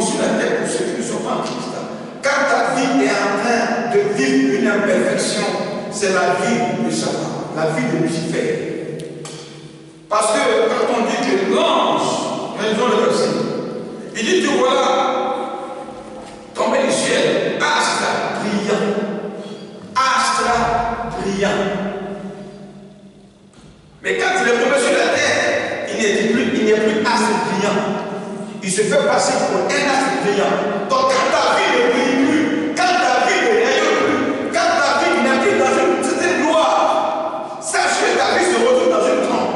vivons sur la terre pour ceux qui ne sont pas en Christ. Quand ta vie est en train de vivre une imperfection, c'est la vie de Satan, la vie de Lucifer. Parce que quand on dit que l'ange, raison le verset, il dit que voilà, tombé du ciel, astre brillant. Astre brillant. Mais quand il est tombé sur la terre, il n'est plus astre brillant. Il se fait passer pour un astre brillant. Donc quand ta vie ne brille plus, quand ta vie ne rayonne plus, quand ta vie n'est plus dans une certaine gloire, sache que ta vie se retrouve dans une trompe.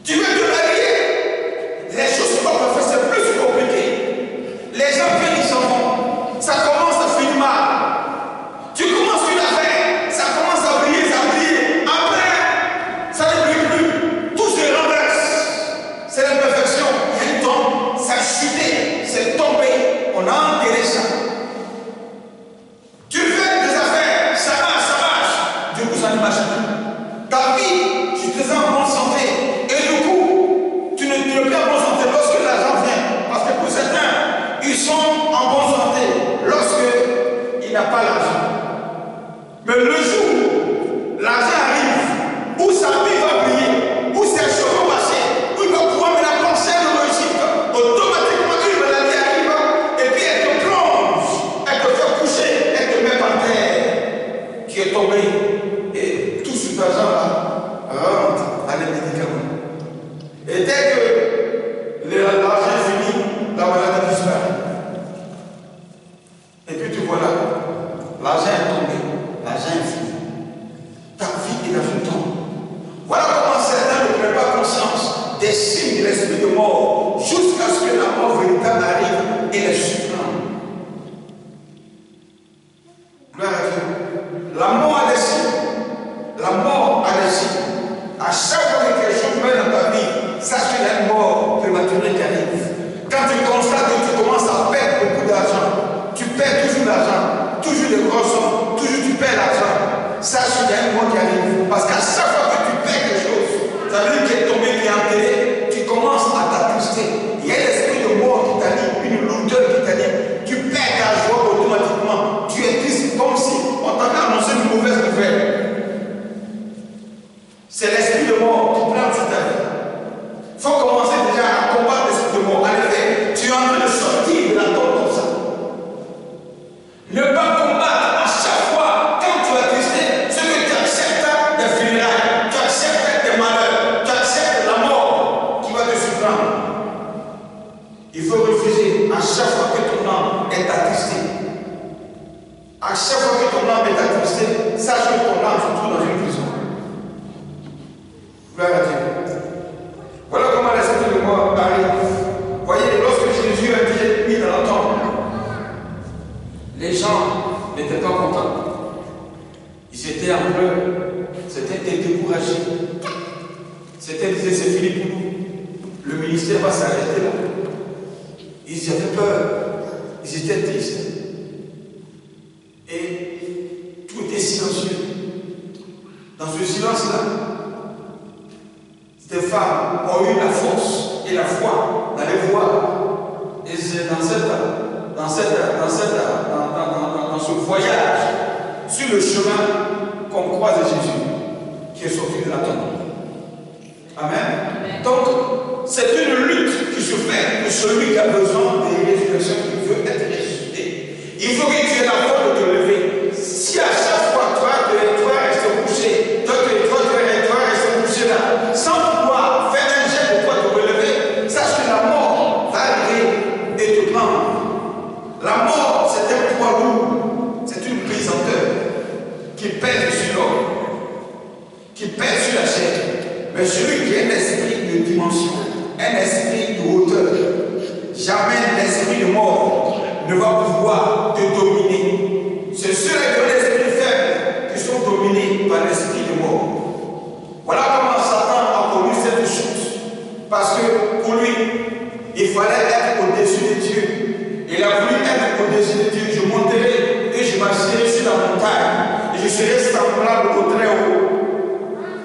Tu veux te marier, les choses sont pas parfaites, c'est plus compliqué. Les gens viennent, ils s'en vont. Ça commence à finir mal. Tu commences une affaire, ça commence à briller, ça brille. Après, ça ne brille plus. Tout se renverse. C'est l'imperfection. Il y a une tombe, ça a chuté, c'est tombé. On a enterré ça. Tu fais des affaires, ça marche. Du coup, ça ne marche plus. Ta vie, tu te sens en bonne santé. Et du coup, tu ne es plus en bonne santé lorsque l'argent vient. Parce que pour certains, ils sont en bonne santé lorsqu'il n'a pas l'argent. Mais le jour, l'argent arrive, où sa vie va briller, où ses choses vont passer, où il va pouvoir maintenant penser à la réussite, automatiquement une maladie arrive, et puis elle te plonge, elle te fait coucher, elle te met par terre. Tu es tombé, et tout cet argent-là rentre dans les médicaments. Et dès que l'argent est fini, la maladie disparaît. Et puis tu vois là, l'argent est tombé, l'argent est fini. Ta vie est dans une tombe. Voilà comment certains ne prennent pas conscience des signes de l'esprit de mort jusqu'à ce que la mort véritable arrive et les surprenne. Gloire à Dieu. La mort a des signes. La mort a des signes. À chaque fois que quelque chose meurt dans ta vie, sache qu'il y a une mort prématurée qui arrive. Quand tu constates que tu commences à perdre beaucoup d'argent, tu perds toujours l'argent, toujours des grosses sommes, toujours tu perds l'argent, sache qu'il y a une mort qui arrive. Parce qu'à chaque fois que tu perds quelque chose, ça veut dire qu'il est tombé, qui est enterré, tu commences à t'attrister. Il y a l'esprit de mort qui t'a dit, une lourdeur qui t'a dit, tu perds ta joie automatiquement. Tu es triste comme si on t'avait annoncé une mauvaise nouvelle. C'est l'esprit de mort qui prend sur ta vie. Il faut commencer déjà à combattre l'esprit de mort. En effet, tu es en train de sortir de la tombe comme ça. Ne pas combattre à chaque fois quand tu as tristé ce que tu acceptes des funérailles, tu acceptes des malheurs, tu acceptes la mort qui va te surprendre. Il faut refuser à chaque fois que ton âme est attristé. À chaque fois que ton âme est attristé, sache que ton âme se trouve dans une prison. Gloire à Dieu. Voilà comment l'esprit de mort arrive. Voyez, lorsque Jésus a été mis dans la tombe, les gens n'étaient pas contents. Ils étaient en pleurs. C'était découragés. C'était disait c'est fini pour nous. Le ministère va s'arrêter là. Ils avaient peur. Ils étaient tristes. Et tout était silencieux. Dans ce silence-là, ces femmes ont eu la force et la foi d'aller voir. Et c'est dans ce voyage, sur le chemin qu'on croise Jésus, qui est sorti de la tombe. Amen. Donc, c'est une lutte qui se fait pour celui qui a besoin des résurrections, qui veut être ressuscité. Il faut que tu aies la force de te lever. Si à chaque fois, toi, tu vas rester couché, toi, tu vas rester couché là, sans pouvoir faire un geste pour te relever, sache que la mort va arriver et te prendre. La mort, c'est un poids lourd, c'est une pesanteur qui pèse sur l'homme, qui pèse sur la chair. Mais celui qui a un esprit de dimension, un esprit de hauteur, jamais l'esprit de mort ne va pouvoir te dominer. C'est ceux qui ont l'esprit faible qui sont dominés par l'esprit de mort. Voilà comment Satan a connu cette chose. Parce que pour lui, il fallait être au-dessus de Dieu. Il a voulu être au-dessus de Dieu. Je monterai et je marcherai sur la montagne. Et je serai semblable au très haut.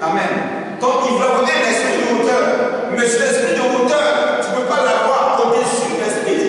Amen. Donc il va avoir un esprit de hauteur. Mais cet esprit de hauteur, tu ne peux pas l'avoir au-dessus de l'esprit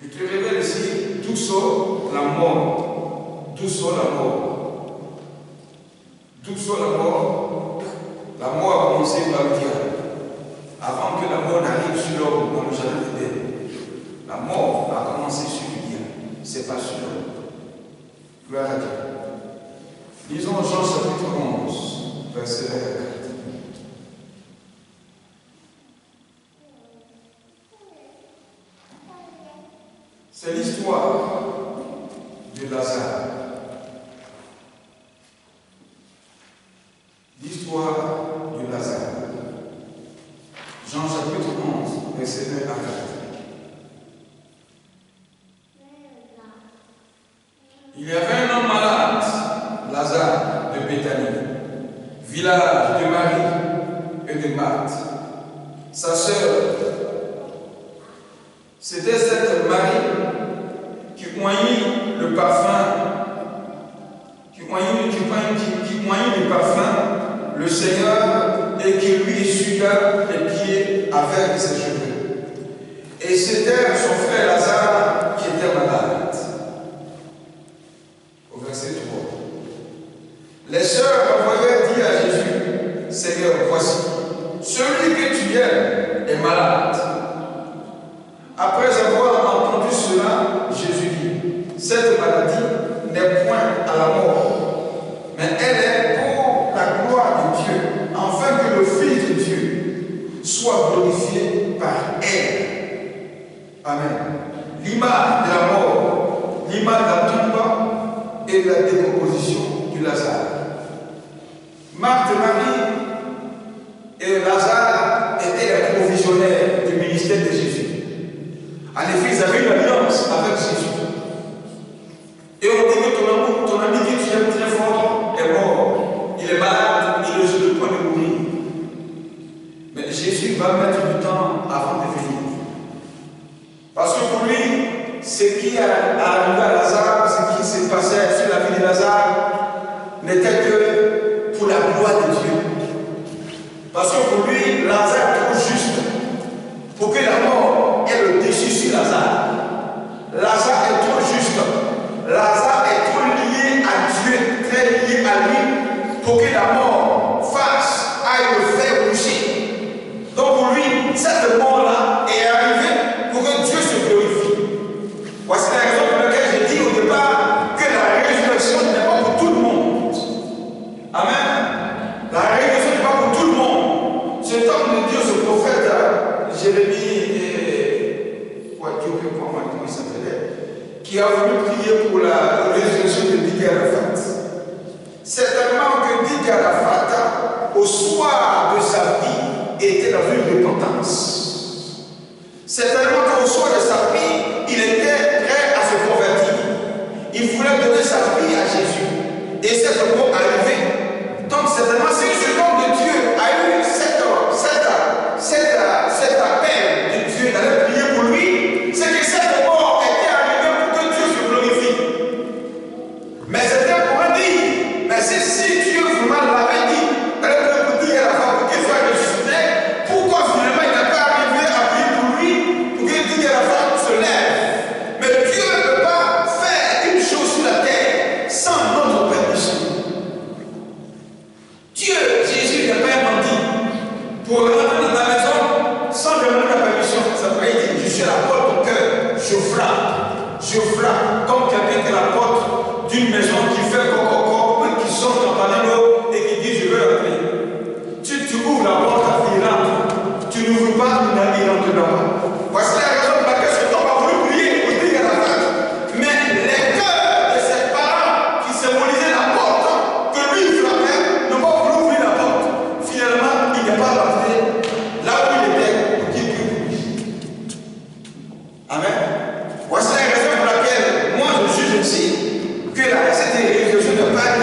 Il te révèle ici d'où sort la mort. D'où sort la mort. D'où sort la mort. La mort a commencé par le diable. Avant que la mort n'arrive sur l'homme dans le jardin d'Éden. La mort a commencé sur le diable. C'est pas sur l'homme. Gloire à Dieu. Lisons Jean chapitre 11, verset 24. C'est l'histoire de Lazare. L'histoire de Lazare. Jean chapitre 11, verset 1 à 4. Il y avait un homme malade, Lazare de Béthanie, village de Marie et de Marthe. Sa sœur, c'était cette Marie qui oignit le parfum, qui oignit le parfum, le Seigneur, et qui lui essuya les pieds avec ses cheveux. Et c'était son frère Lazare qui était malade. Au verset 3. Les sœurs envoyèrent dire à Jésus, Seigneur, voici, celui que tu aimes est malade. Après avoir entendu cela, Jésus dit, cette maladie n'est point à la mort, mais elle est pour la gloire de Dieu, afin que le Fils de Dieu soit glorifié par elle. Amen. L'image de la mort, l'image de la tombe et de la décomposition du Lazare. Marthe et Marie et Lazare étaient les provisionnaires du ministère de Jésus. En effet, ils avaient une alliance avec Jésus. Et on dit que ton ami que tu aimes très fort est mort. Il est malade, il est sur le point de mourir. Mais Jésus va mettre du temps avant de venir. Parce que pour lui, ce qui est arrivé à Lazare, ce qui s'est passé sur la vie de Lazare, n'était que pour la gloire de Dieu. Parce que pour lui, Lazare est trop juste pour que la mort ait le dessus sur Lazare. Lazare est trop juste. Lazare est trop lié à Dieu, très lié à lui, pour que la mort aille le faire bouger. Donc pour lui, cette mort-là est arrivée pour que Dieu se glorifie. Voici la raison pour laquelle j'ai dit au départ que la résurrection n'est pas pour tout le monde. Amen. La résurrection n'est pas pour tout le monde. Cet homme de Dieu, ce prophète, Jérémie, comment il s'appelait, qui a voulu prier pour la résurrection de Didier Arafat. Certainement que Didier Arafat, au soir de sa vie, était dans une repentance. Certainement qu'au soir de sa vie, il était prêt à se convertir. Il voulait donner sa vie à Jésus. Et c'est le mot arrivé. Donc certainement, si ce homme de Dieu a eu cet appel de Dieu d'aller prier pour lui, c'est que cette mort était arrivée pour que Dieu se glorifie. Mais c'était pour dire, mais si Dieu vraiment l'avait dit, d'aller pour dire à la femme pour qu'il soit ressuscité, pourquoi finalement il n'a pas arrivé à prier pour lui, pour qu'il dise à la femme se lève? Mais Dieu ne peut pas faire une chose sur la terre sans notre permission. Dieu, Jésus n'a pas inventé pour rentrer dans ta maison sans demander la permission. Ça veut dire, je suis à la porte du cœur, je frappe, comme quelqu'un qui est à la porte d'une maison qui fait coco, qui sort en panneau et qui dit je veux rentrer. Tu ouvres la porte, il rentre. Tu n'ouvres pas, il rentre là-bas. Voici la raison pour laquelle cet homme a voulu prier pour dire à la femme. Mais les cœurs de ses parents qui symbolisaient la porte, que lui il frappait, n'ont pas voulu ouvrir la porte. Finalement, il n'est pas rentré là où il était pour qu'il prie pour lui. Amen. Voici la raison pour laquelle moi je suis ici, que cette résurrection ne pas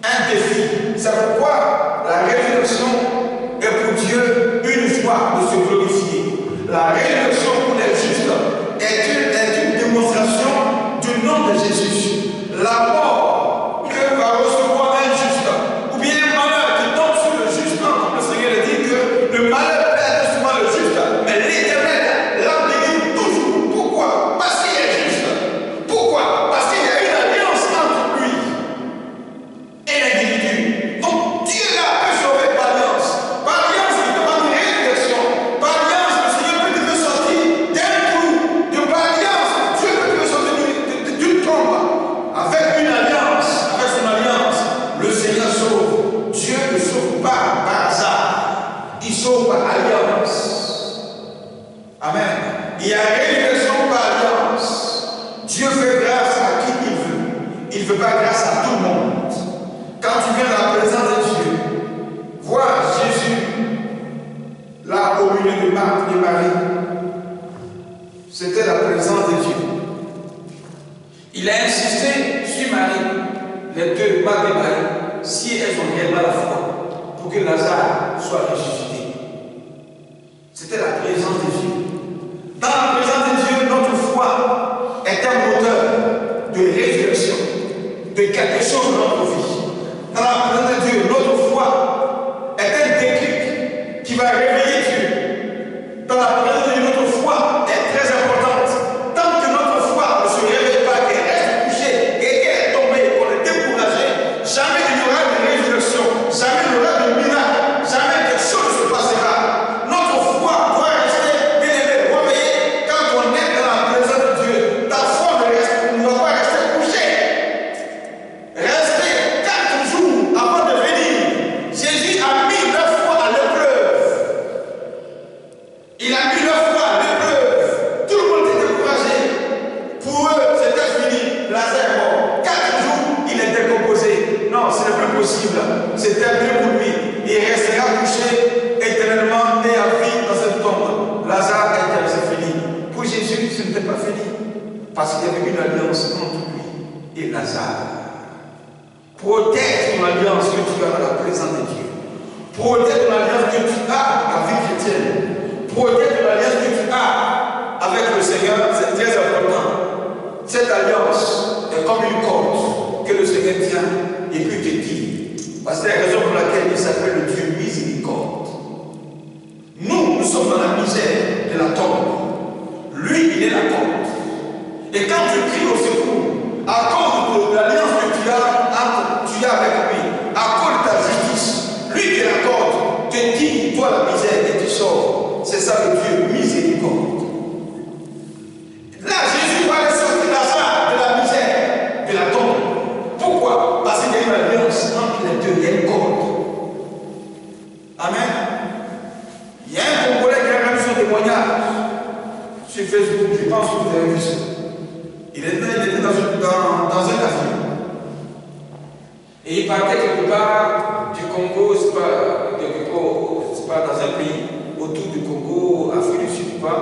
Un défi. C'est pourquoi la résurrection est pour Dieu une fois de se glorifier. La résurrection pour les justes est une démonstration du nom de Jésus. La mort que va recevoir un juste, ou bien un malheur qui tombe sur le juste, comme le Seigneur a dit que le malheur perd souvent le juste, mais l'Éternel l'embellit toujours. Pourquoi? Parce qu'il est juste. Pourquoi? Parce qu'il y a une alliance entre lui et l'individu. Donc Dieu là peut sauver par alliance. Par alliance, il demande une résurrection. Par alliance, le Seigneur peut te faire sortir d'un trou. Par alliance, Dieu peut te faire sortir d'une tombe. Avec une alliance, avec son alliance, le Seigneur sauve. Dieu ne sauve pas par hasard. Il sauve par alliance. Amen. Il y a résurrection par alliance. Dieu fait grâce à qui il veut. Il ne fait pas grâce à tout le monde. Quand tu viens dans la présence de Dieu, vois Jésus là au milieu de Marthe et Marie. C'était la présence de Dieu. Il a insisté sur Marie, les deux, Marthe et Marie, si elles ont réellement la foi, pour que Lazare soit ressuscité. C'était la présence de Dieu. Dans la présence de Dieu, notre foi est un moteur de résurrection, de quelque chose dans notre vie. Dans la présence de Dieu, notre foi est un déclic qui va réveiller Dieu. Dans la présence de Dieu, notre foi est très importante. Tant que notre foi ne se réveille pas, qu'elle reste couchée et qu'elle est tombée, qu'on est découragé, jamais il n'y aura de résurrection, jamais il y aura de miracle, jamais quelque chose ne se passera. Notre foi doit rester bien élevée. Vous voyez, quand on est dans la présence de Dieu, ta foi ne va pas rester couchée. Rester 4 jours avant de venir. Jésus a mis leur foi à l'épreuve. Il a mis leur foi à l'épreuve. Tout le monde était découragé. Pour eux, c'était fini. Lazare est mort. 4 jours, il est décomposé. Non, ce n'est plus possible. C'était mieux pour lui. Il restera couché éternellement et à vie dans cette tombe. Lazare c'est fini. Pour Jésus, ce n'était pas fini. Parce qu'il y avait une alliance entre lui et Lazare. Protège ton alliance que tu as dans la présence de Dieu. Protège ton alliance que tu as dans la vie chrétienne. Protège ton alliance que tu as avec le Seigneur, c'est très important. Cette alliance est comme une corde que le Seigneur tient et puis te dit. Parce que c'est la raison pour laquelle il s'appelle le Dieu miséricorde. Nous sommes dans la misère de la tombe. Lui, il est la corde. Et quand tu cries au secours, à cause de l'alliance que tu as avec lui, à cause de ta justice, lui qui est la corde, te dit, toi la misère et tu sors. C'est ça le Dieu miséricorde. Là, Jésus va aller sortir Lazare de la misère, de la tombe. Pourquoi? Parce qu'il y a une alliance entre les deux, il y a une corde. Amen. Il y a un Congolais qui a rendu son témoignage sur Facebook, je pense que vous avez vu ça. Il était dans un avion. Et il partait quelque part du Congo, c'est pas dans un pays autour du Congo, Afrique du Sud, pas.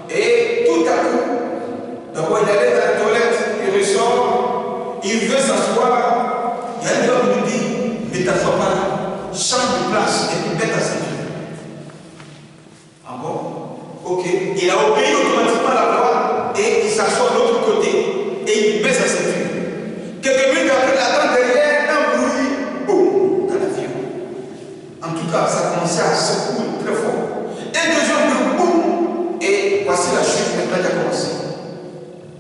Et tout à coup, d'abord il allait dans la toilette, il ressort, il veut s'asseoir. Il y a un homme qui lui dit, ne t'assois pas là, change de place et puis mets ta ceinture. Ah bon? Ok. Il a obéi automatiquement à la loi et il s'assoit de l'autre côté et il met sa ceinture. Quelques minutes après, il attend derrière un bruit, boum, dans l'avion. En tout cas, ça commençait à secouer très fort. Un deuxième bruit, boum, et voici la chute maintenant qui a commencé.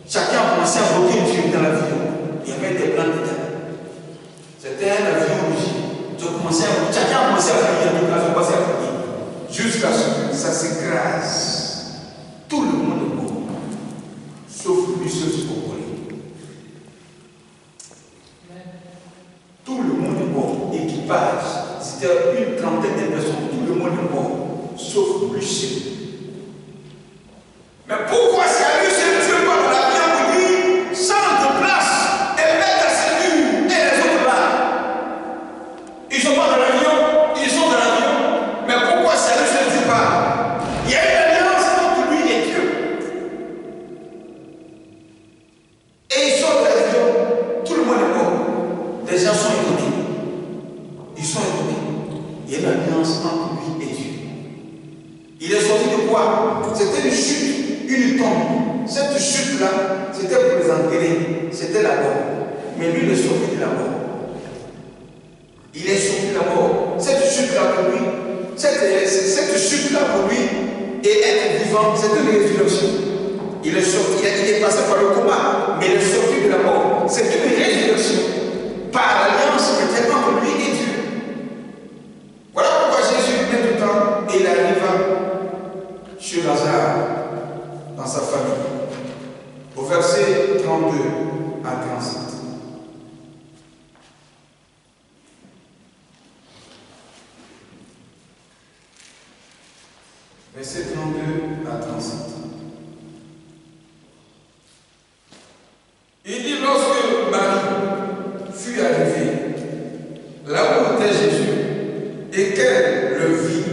Chacun a commencé à bloquer Dieu dans l'avion. Il y avait des plans dedans. C'était un avion rouge. Chacun a commencé à prier, donc là, je commençais à prier. Jusqu'à ce que ça s'écrase. Tout le monde est mort. Sauf lui seul du Congolais. Tout le monde est mort. Équipage. C'était une trentaine de personnes. Tout le monde est mort. Sauf lui seul. Mais pourquoi c'est à lui seul Dieu parle de l'avion pour lui change de place et met ta cellule et les autres là? Ils sont pas dans l'avion, ils sont dans l'avion. Mais pourquoi c'est à lui seul Dieu parle? Il y a une alliance entre lui et Dieu. Et ils sortent de l'avion, tout le monde est mort. gens sont étonnés. Ils sont étonnés. Il y a une alliance entre lui et Dieu. Il est sorti de quoi? C'était une chute, une tombe. Cette chute-là, c'était pour les enterrer. C'était la mort. Mais lui, il est sorti de la mort. Il est sorti de la mort. Cette chute-là pour lui, cette chute-là pour lui, et être vivant, c'est une résurrection. Il est sorti, il est passé par le coma, mais il est sorti de la mort. C'est une résurrection. Par l'alliance qui était entre lui et Dieu. Voilà pourquoi Jésus venait tout le temps et il arriva chez Lazare, dans sa famille. Au verset 32 à 37. Verset 32 à 37. Il dit, lorsque Marie fut arrivée, là où était Jésus, et qu'elle le vit,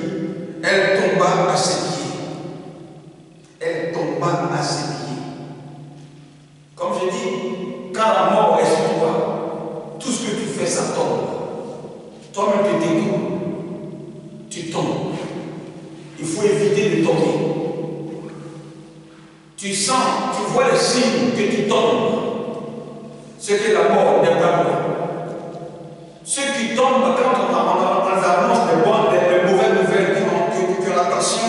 elle tomba à ses pieds. Elle tomba à ses pieds. Comme je dis, quand la mort est sur toi, tout ce que tu fais, ça tombe. Toi-même, tu t'écoutes, tu tombes. Il faut éviter de tomber. Tu sens, tu vois les signes que tu tombes. C'est que la mort n'est pas loin. Ceux qui tombent quand on annonce les mauvaises nouvelles qui ont l'attention,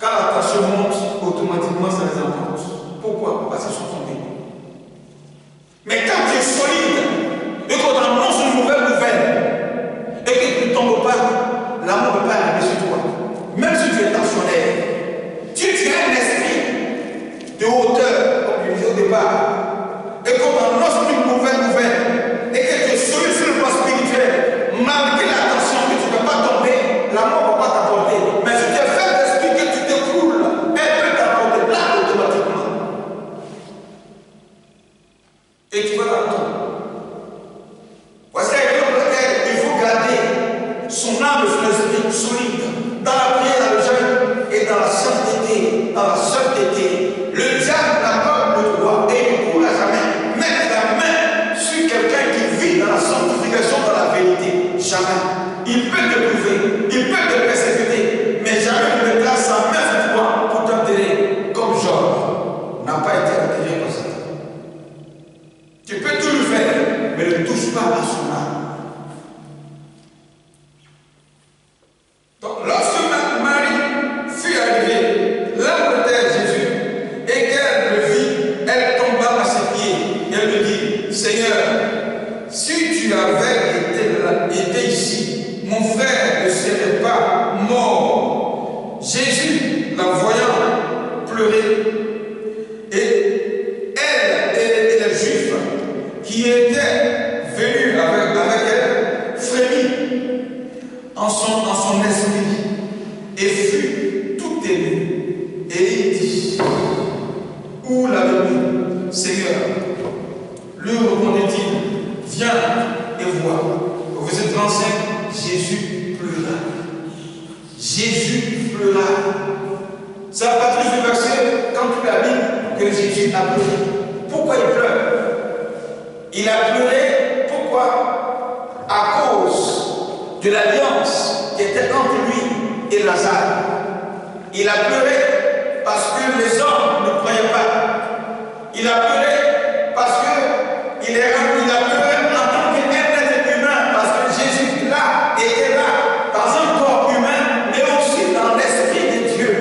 quand la tension monte, automatiquement ça les emporte. Pourquoi? Parce qu'ils sont tombés. Mais quand tu es solide et qu'on annonce une mauvaise nouvelle et que tu ne tombes pas, la mort ne peut pas arriver sur toi. Même si tu es tensionnaire, si tu as un esprit de hauteur, comme je disais au départ, et qu'on annonce une mauvaise nouvelle, et que tu es solide sur le plan spirituel, malgré la tension que tu ne peux pas tomber, la mort ne peut pas t'apporter. Mais si tu es faible d'esprit que tu t'écroules, elle peut t'apporter là automatiquement. Et tu vas t'attendre. Voici la raison pour laquelle il faut garder son âme et son esprit solide dans la prière, dans le jeûne et dans la sainteté, dans la sainteté. Le diable n'a pas le droit et il ne pourra jamais mettre la main sur quelqu'un qui vit dans la sanctification, dans la vérité. Jamais. Il peut te prouver, il peut te persécuter, mais jamais il ne mettra sa main sur toi pour t'enterrer comme Job n'a pas été enterré comme ça. Tu peux tout lui faire, mais ne touche pas à son âme. Donc, lorsque Marie fut arrivée, là où était Jésus, et qu'elle le vit, elle tomba à ses pieds. Et elle lui dit, Seigneur, si tu avais été ici, mon frère ne serait pas mort. Jésus, la voyant pleurer, et elle et les Juifs qui étaient venus avec elle, frémit en son esprit et fut tout ému. Et il dit, où l'avez-vous, Seigneur? Lui répondit-il, viens et vois. Au verset 35, Jésus pleura. Jésus pleura. C'est à partir du verset, quand tu l'as dit, que Jésus a pleuré. Pourquoi il pleure? Il a pleuré, pourquoi? À cause de l'alliance qui était entre lui et Lazare. Il a pleuré parce que les hommes ne croyaient pas. Il a pleuré parce qu'il a pleuré en tant qu'être humain, parce que Jésus là était là, dans un corps humain, mais aussi dans l'esprit de Dieu.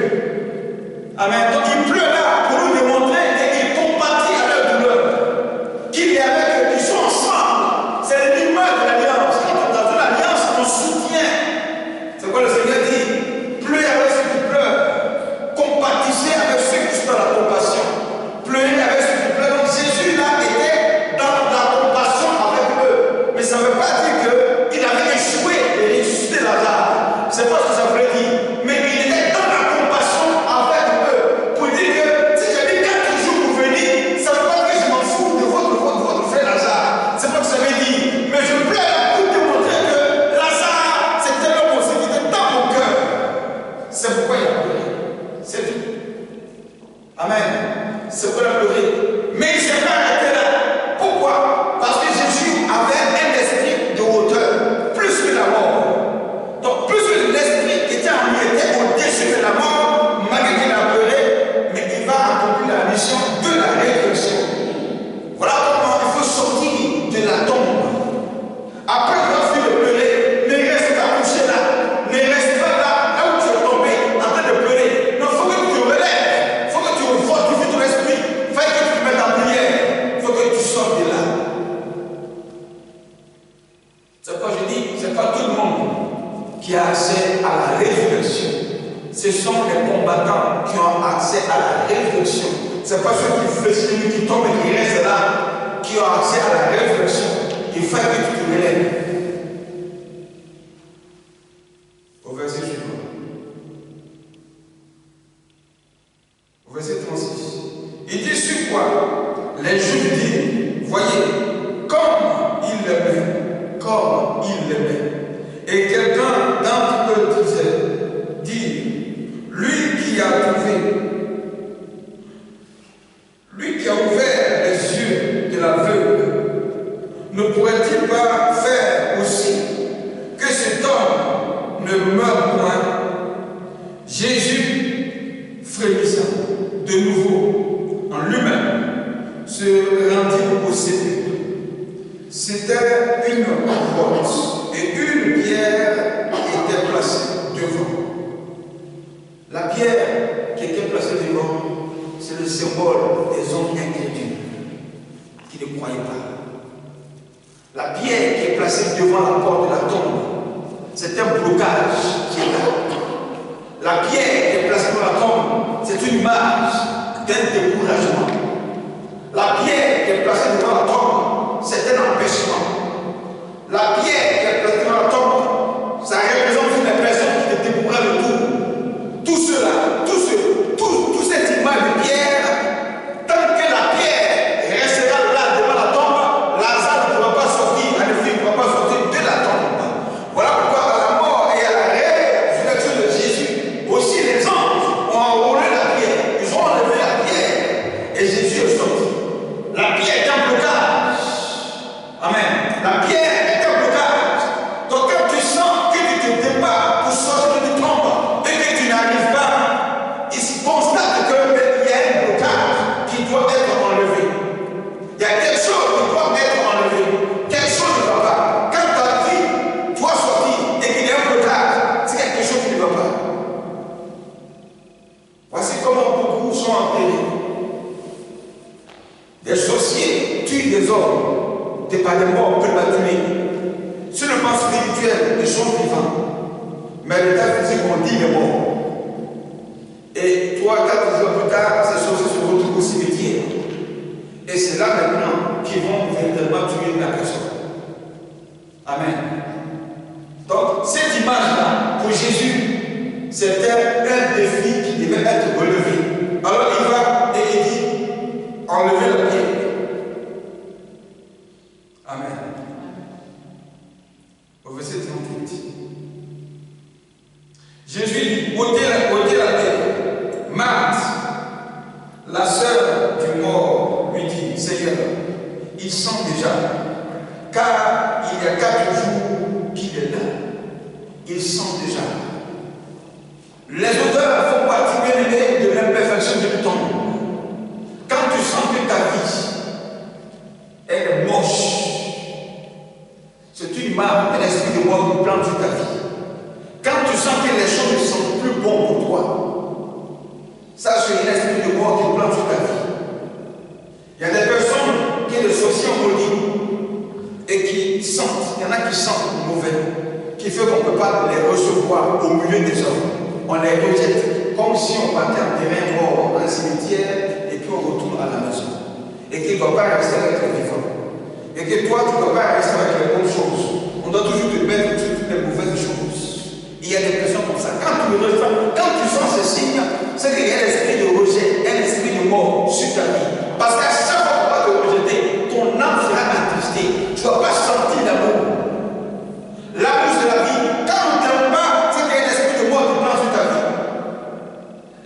Amen. Donc il pleure là pour nous démontrer qu'il compatit à leur douleur, qu'il est avec eux, qu'ils sont ensemble. C'est l'image de l'alliance. Dans une alliance, on soutient. C'est quoi le Seigneur dit? Pleurez avec ceux qui pleurent. Compatissez avec ceux qui sont dans la compassion. Pleurez avec ceux qui pleurent qui a accès à la résurrection. Ce sont les combattants qui ont accès à la résurrection. Ce n'est pas ceux qui fléchissent, qui tombent et qui restent là, qui ont accès à la résurrection. Il faut que tu te relèves. Au verset suivant. Au verset 36. Il dit sur quoi les Juifs disent, voyez, comme il l'aimait, comme il l'aimait. Et quelqu'un d'entre eux dit, lui qui a ouvert les yeux de l'aveugle, ne pourrait-il pas faire aussi que cet homme ne meure point? Jésus, frémissant de nouveau en lui-même, se rendit au sépulcre. C'était une grotte et une pierre était placée devant. La pierre qui était placée devant, c'est le symbole des hommes incrédules qui ne croyaient pas. La pierre qui est placée devant la porte de la tombe, c'est un blocage qui est là. La pierre qui est placée devant la tombe, c'est une marge d'un découragement. La pierre qui est placée devant la tombe, c'est un empêchement. La pierre qui est placée devant la tombe, ça représente une personne qui te décourage de tout. Tout cela, toute cette image de pierre, tant que la pierre restera là devant la tombe, Lazare ne pourra pas sortir, en effet, il ne pourra pas sortir de la tombe. Voilà pourquoi à la mort et à la résurrection de Jésus, aussi les anges ont enrôlé la pierre, ils ont enlevé la pierre, et Jésus est sorti. La pierre est un blocage. Amen. La pierre est un blocage. Donc quand tu sens que tu te débats pour sortir de tombe, n'arrive pas, il se constate qu'il y a un blocage qui doit être enlevé. Il y a quelque chose qui doit être enlevé. Quelque chose ne va pas. Quand ta vie doit sortir et qu'il y a un blocage, c'est quelque chose qui ne va pas. Voici comment beaucoup sont enterrés. Des sorciers tuent des hommes, par des morts prématurés. Sur le plan spirituel, ils sont vivants. Mais l'état physique, on dit les morts. Et 3-4 jours plus tard, ces choses se retrouvent au cimetière. Et c'est là maintenant qu'ils vont véritablement tuer la personne. Amen. Donc, cette image-là, pour Jésus, c'était un défi qui devait être relevé. Alors il va et il dit, enlevez la pierre. Amen. Au verset 38. Jésus dit, ôtez la pierre. Marthe, la sœur du mort, lui dit, Seigneur, il sent déjà, car il y a 4 jours qu'il est là. Il sent déjà. Les odeurs font partie bien aimée de l'imperfection du temps. Quand tu sens que ta vie, elle est moche, c'est une marque de l'esprit de mort qui plante sur ta vie. Quand tu sens que les choses ne sont plus bonnes pour toi, ça, c'est un esprit de mort qui plante sur ta vie. Il y a des personnes qui les sorciers ont maudit et qui sentent, il y en a qui sentent mauvais, qui fait qu'on ne peut pas les recevoir au milieu des hommes. On les rejette comme si on partait en terrain mort, dans un cimetière, et puis on retourne à la maison. Et qu'ils ne doivent pas rester avec les vivants. Et que toi, tu ne dois pas rester avec les bonnes choses. On doit toujours te mettre sur toutes les mauvaises choses. Il y a des personnes comme ça. Quand tu sens ces signes, c'est qu'il y a un esprit de rejet, un esprit de mort sur ta vie. Parce qu'à chaque fois qu'on va te rejeter, ton âme sera attristée. Tu ne vas pas sentir l'amour. L'amour, c'est la vie. Quand on ne t'aime pas, c'est qu'il y a un esprit de mort qui plante sur ta vie.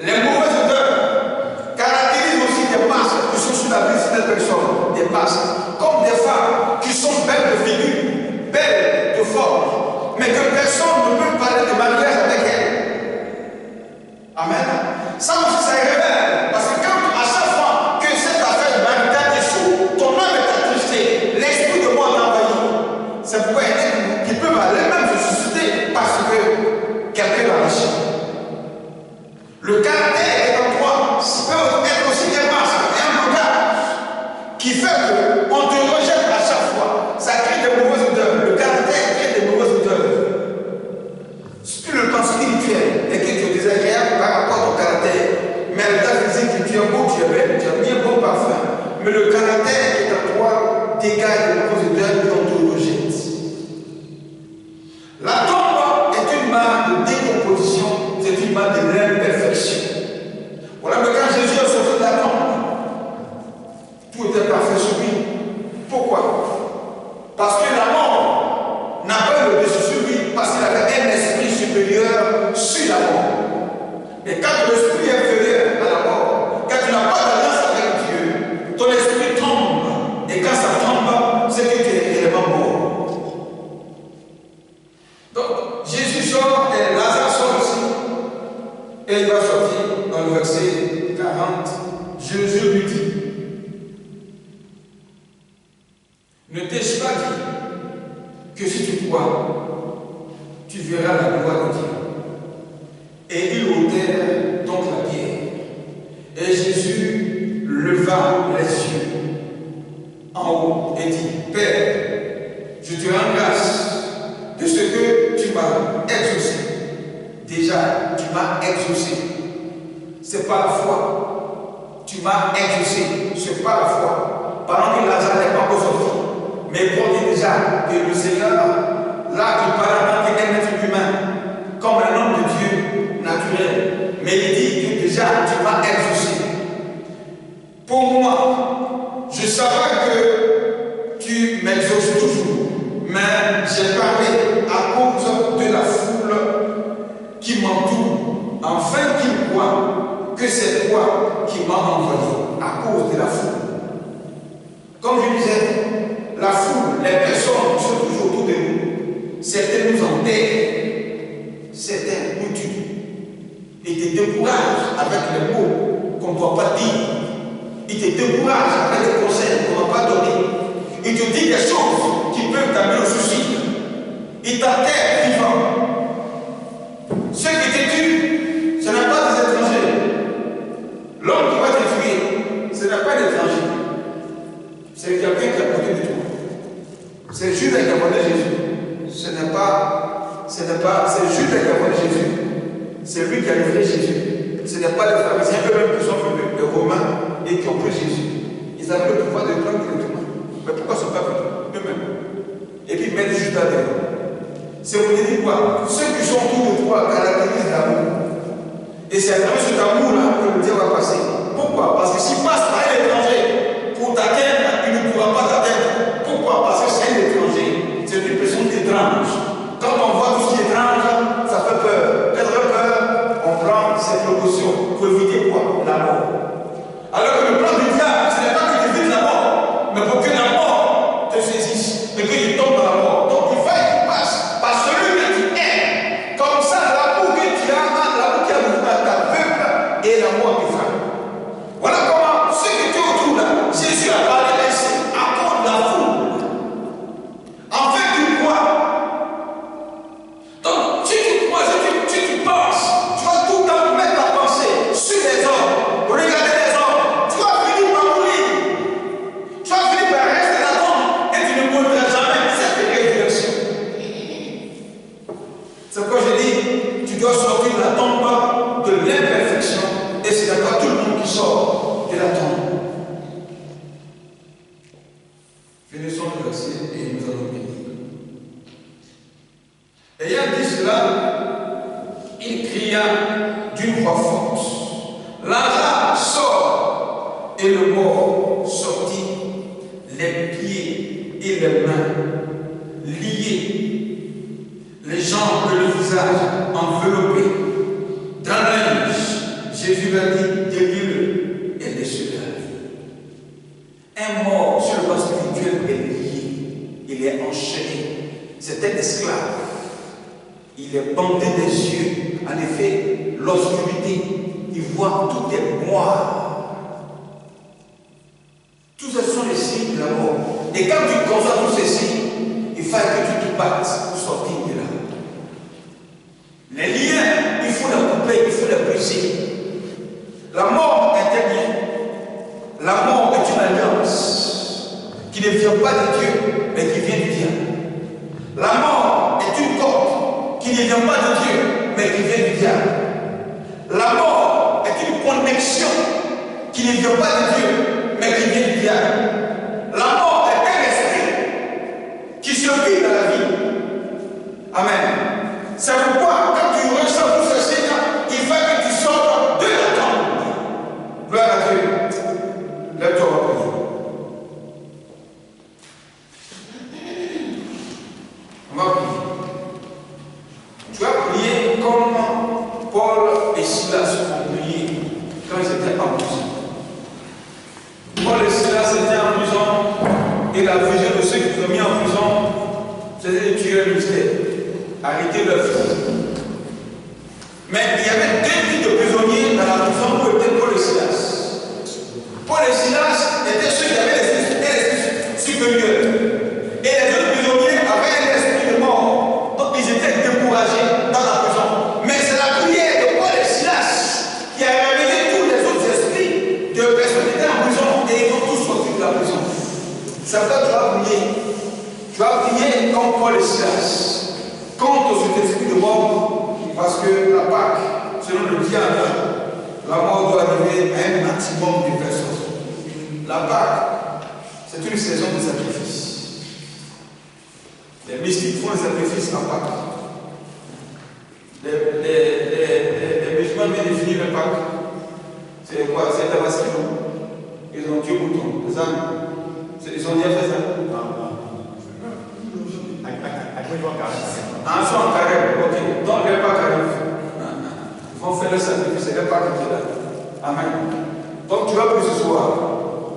Les mauvaises odeurs caractérisent aussi des masques qui sont sur la vie de cette personne. Des masques. Comme des femmes qui sont belles de figure, belles de forme, mais que personne ne peut parler de mariage avec elles. Amen. Ça aussi, ça révèle. Parce que quand, à chaque fois que cette affaire maritale échoue, ton âme est attristé, l'esprit de mort t'envahit. C'est pourquoi il y en a qui peuvent aller-même se susciter parce que quelqu'un l'a lâché. Le caractère est en toi, ça peut être aussi un masque, un blocage qui fait qu'on te rejette à chaque fois. Ça crée de mauvaises odeurs. Le caractère crée de mauvaises odeurs. Parce que la mort n'a pas le dessus sur lui, parce qu'il avait un esprit supérieur sur la mort. Mais quand l'esprit est inférieur à la mort, quand tu n'as pas d'alliance avec Dieu, ton esprit tombe. Et quand ça tombe, c'est que tu es réellement mort. Donc, Jésus sort et Lazare sort aussi. Et il va sortir dans le verset 40. Jésus lui dit, ne t'ai-je pas dit que si tu crois, tu verras la gloire de Dieu. Et ils ôtèrent donc la pierre. Et Jésus leva les yeux en haut et dit, Père, je te rends grâce de ce que tu m'as exaucé. Déjà, tu m'as exaucé. C'est pas la foi. Tu m'as exaucé. C'est pas la foi. Pendant que Lazare n'est pas encore sorti. Mais pour dire déjà que le Seigneur, là, il parle en tant qu'un être humain, comme un homme de Dieu naturel. Mais il dit que déjà, tu m'as exaucé. Pour moi, je savais que tu m'exauces toujours. Mais j'ai parlé à cause de la foule qui m'entoure, afin qu'ils voient que c'est toi qui m'as envoyé, à cause de la foule. Comme je disais, la foule, les personnes qui sont toujours autour de nous, certains nous enterrent, certains nous tuent. Ils te découragent avec les mots qu'on ne doit pas dire. Ils te découragent avec les conseils qu'on ne doit pas donner. Ils te disent des choses qui peuvent t'amener au suicide. Ils t'enterrent vivant. Ceux qui te tuent, ce n'est pas des étrangers. L'homme qui va te tuer, ce n'est pas d'étranger. C'est quelqu'un qui est à côté de toi. C'est Judas qui a volé Jésus. C'est Judas qui a volé Jésus. C'est lui qui a livré Jésus. Ce n'est pas les pharisiens eux-mêmes qui sont venus, les Romains, et qui ont pris Jésus. Ils avaient le pouvoir de prendre directement. Mais pourquoi ils ne sont pas venus eux-mêmes? Et puis ils mettent Judas derrière. C'est vous dire quoi? Ceux qui sont autour de toi caractérisent l'amour. Et c'est à travers cet amour-là que le Dieu va passer. Pourquoi? Parce que s'il passe par un étranger pour t'atteindre, il ne pourra pas t'atteindre. Pourquoi? Parce que c'est un étranger. C'est une personne étrange. Quand on voit tout ce qui est étrange, ça fait peur. Peut-être peur, on prend ses précautions pour éviter quoi? La mort. Alors que le plan du diable, ce n'est pas que tu évites la mort, mais pour que la mort te saisisse et que tu tombes dans la mort. Donc il faut qu'il passe par celui que tu aimes. Comme ça, l'amour que tu as, l'amour qui a besoin ta peuple et la mort qui frappe. Voilà comment ceux qui étaient autour là, Jésus a parlé ainsi à cause de la foule. Enfin, tu crois. Donc, si tu crois, si tu penses, tu vas tout le temps mettre ta pensée sur les hommes, regarder les hommes, tu vas finir par mourir. Tu vas finir par rester là tombe et tu ne mourras jamais cette résurrection. C'est pourquoi je dis, tu dois sortir de la tombe de l'imperfection et ce n'est pas tout le monde qui sort de la tombe. Finissons le verset et nous allons bénir. Ayant dit cela, il cria d'une voix forte, Lazare sort, et le mort sortit, les pieds et les mains liés, les jambes et le visage enveloppés dans la linge. Jésus lui a dit, délie-le et laisse-le. Un mort sur le plan spirituel est lié, il est enchaîné, c'est un esclave. Il est bandé des yeux. En effet, l'obscurité, il voit tout est noir. Tout ce sont les signes de la mort. Et quand tu constates tous ces signes, il faut que tu te battes pour sortir de là. Les liens, il faut les couper, il faut les briser. La mort est un lien. La mort est une alliance qui ne vient pas de Dieu, mais qui vient du diable. La mort est une corde qui ne vient pas de Dieu, mais qui vient du diable. La mort est une connexion qui ne vient pas de Dieu, mais qui vient du diable. La mort est un esprit qui se vit dans la vie. Amen. C'est pourquoi, quand tu ressens tout ceci, il faut que tu sortes de la tombe. Gloire à Dieu. Lève-toi, on va prier. Silas ont prié quand ils étaient en prison. Paul et Silas étaient en prison et la vision de ceux qui ont mis en prison, c'était de tuer le mystère, arrêter leur fils. Mais il y avait deux types de prisonniers dans la prison où étaient Paul et Silas. Paul et Silas étaient ceux qui avaient l'esprit supérieur. Et les autres prisonniers avaient un esprit de mort. Donc ils étaient découragés dans la prison. Mais c'est la prière de Paul et Silas qui a réveillé tous les autres esprits de personnes qui étaient en prison et ils ont tous sorti de la prison. Ça veut dire que tu vas prier. Tu vas prier comme Paul et Silas contre cet esprit de mort. Parce que la Pâque, selon le diable, la mort doit arriver à un maximum de personnes. La Pâque, c'est une saison de sacrifice. Les mystiques font le sacrifice en Pâque. Les musulmans viennent de finir le Pâque. C'est quoi? C'est Tabaski. Ils ont tué mouton, les âmes. Ils ont déjà fait ça? Un son en carême, ok. Donc le Pâques arrive. Ils vont faire le sacrifice, c'est le Pâques qui est là. Amen. Donc tu vas prier ce soir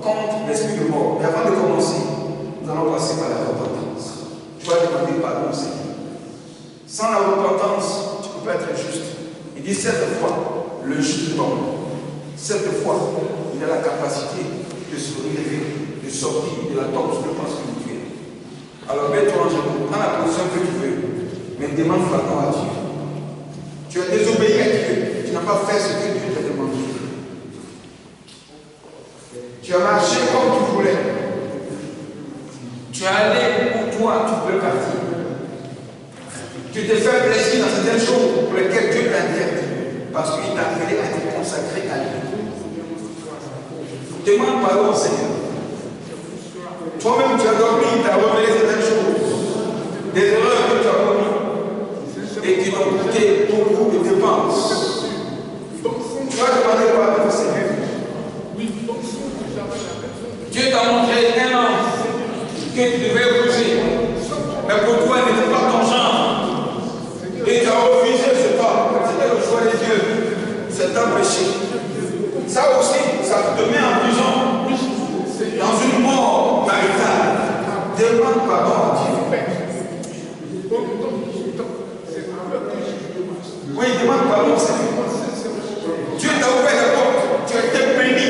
contre l'esprit de mort. Et avant de commencer, nous allons passer par la repentance. Tu vas demander pardon au Seigneur. Sans la repentance, tu ne peux pas être juste. Il dit 7 fois, le juste tombe. 7 fois, il a la capacité de se relever, de sortir de la tombe sur le plan spirituel. Alors mets-toi en genoux, prends la position que tu veux, mais demande pardon à Dieu. Tu as désobéi à Dieu, tu n'as pas fait ce que Dieu t'a demandé. Tu as marché comme tu voulais. Tu es allé où toi tu voulais partir. Tu t'es fait plaisir dans certaines choses pour lesquelles Dieu t'a interdit, parce qu'il t'a appelé à te consacrer à lui. Demande pardon au Seigneur. Toi-même tu as dormi, il t'a révélé certaines choses, des erreurs que tu as commises et qui t'ont coûté beaucoup de dépenses. Tu vas demander pardon au Seigneur. Dieu t'a montré un homme que tu devais épouser, mais pour toi il n'était pas ton genre. Et tu as refusé cet homme. C'était le choix de Dieu. C'est un péché. Ça aussi, ça te met en prison, dans une mort maritale. Demande pardon à Dieu. Oui, demande pardon au Seigneur. Dieu t'a ouvert la porte, tu as été béni.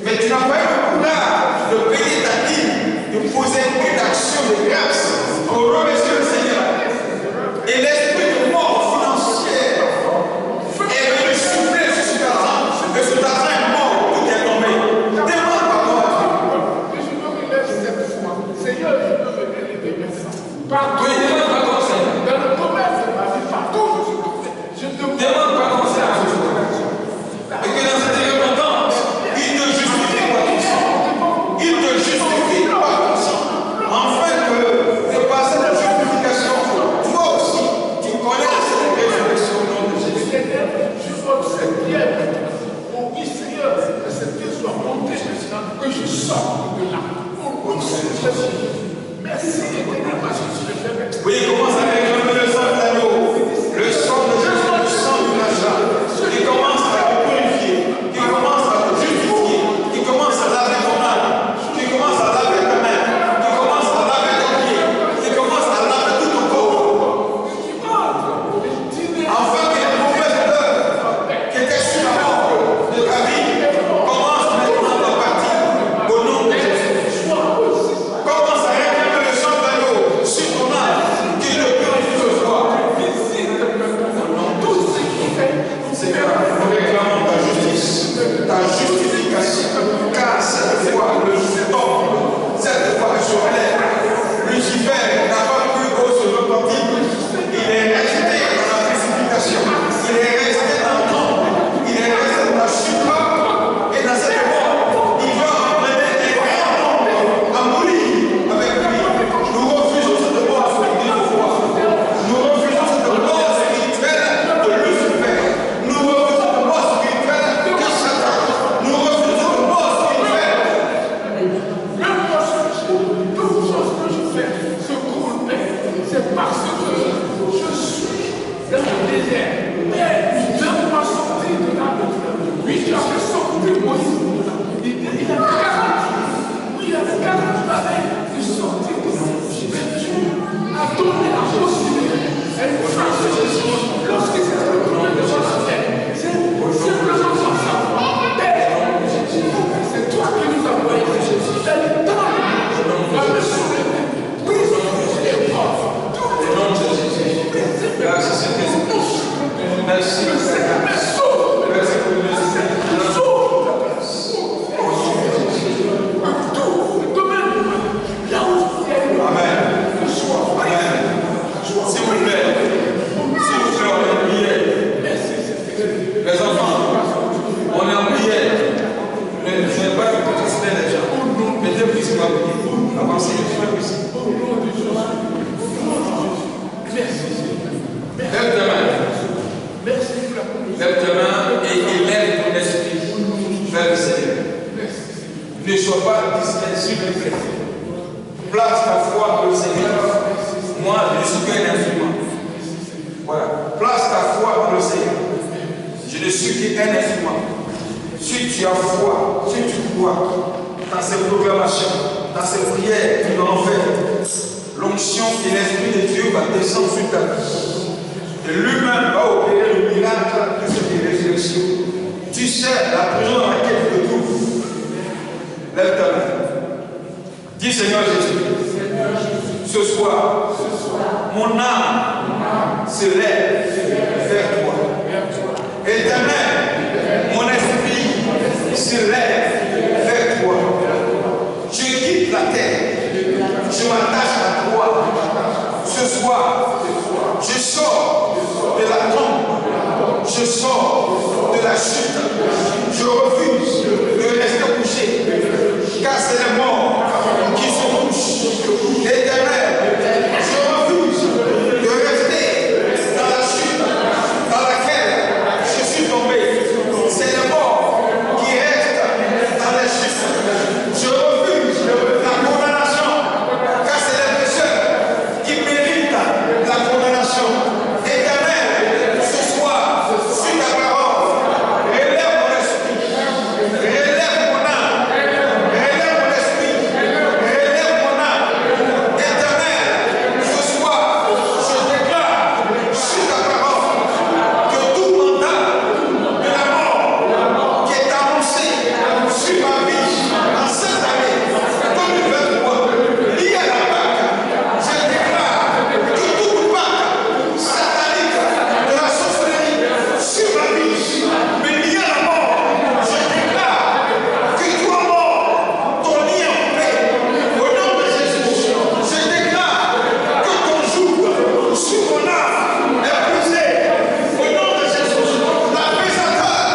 Mais tu n'as pas eu le courage de payer ta dîme, de poser une action de grâce pour remercier le Seigneur. Et l'esprit de mort financière est venu souffler sur ta âme, et sur ta âme est mort, tout est tombé. Demande pardon à Dieu. Seigneur, je peux venir les déplacer. Oui, demande pardon au Seigneur. Dans le commerce de ma vie, partout où je demande pardon au Seigneur. Et que dans cette repentance, il te justifie par ton sang. Il te justifie par ton sang. Afin de passer la justification, toi aussi, tu connais cette résurrection au nom de Jésus. Je observe bien. Oh oui, Seigneur, que cette pièce soit montée maintenant, que je sorte de là. Oh, merci, éternel, parce que tu le fais. Place ta foi dans le Seigneur. Moi, je ne suis qu'un instrument. Voilà. Place ta foi dans le Seigneur. Je ne suis qu'un instrument. Si tu as foi, si tu crois dans ces proclamations, dans ces prières que nous allons faire, l'onction et l'Esprit de Dieu va descendre sur ta vie. Et lui-même va opérer le miracle de cette résurrection. Tu sais la prison dans laquelle tu te trouves. Lève ta main. Dis Seigneur Jésus, ce soir, mon âme se lève vers toi. Éternel, mon esprit se lève vers toi. Je quitte la terre, je m'attache à toi. Ce soir, je sors de la tombe, je sors de la chute. Je refuse de rester couché, car c'est les morts qui se couchent. Éternel, je refuse de rester dans la chute dans laquelle je suis tombé. C'est les morts qui restent dans la chute. Je refuse la condamnation, car c'est les pécheurs qui méritent la condamnation. Éternel, ce soir, sur ta parole, relève mon esprit, relève mon âme, relève mon esprit, relève mon âme. Éternel, ce soir, je déclare sur ta parole que tout mandat de la mort qui est annoncé sur ma vie en cette année 2023, lié à la Pâque, je déclare que toute Pâque satanique de la sorcellerie sur ma vie, mais lié à la mort, je déclare que toi mort, ton lit est coupé au nom de Jésus. Je déclare que ton joug sur mon âme est brisé au nom de Jésus. La pesanteur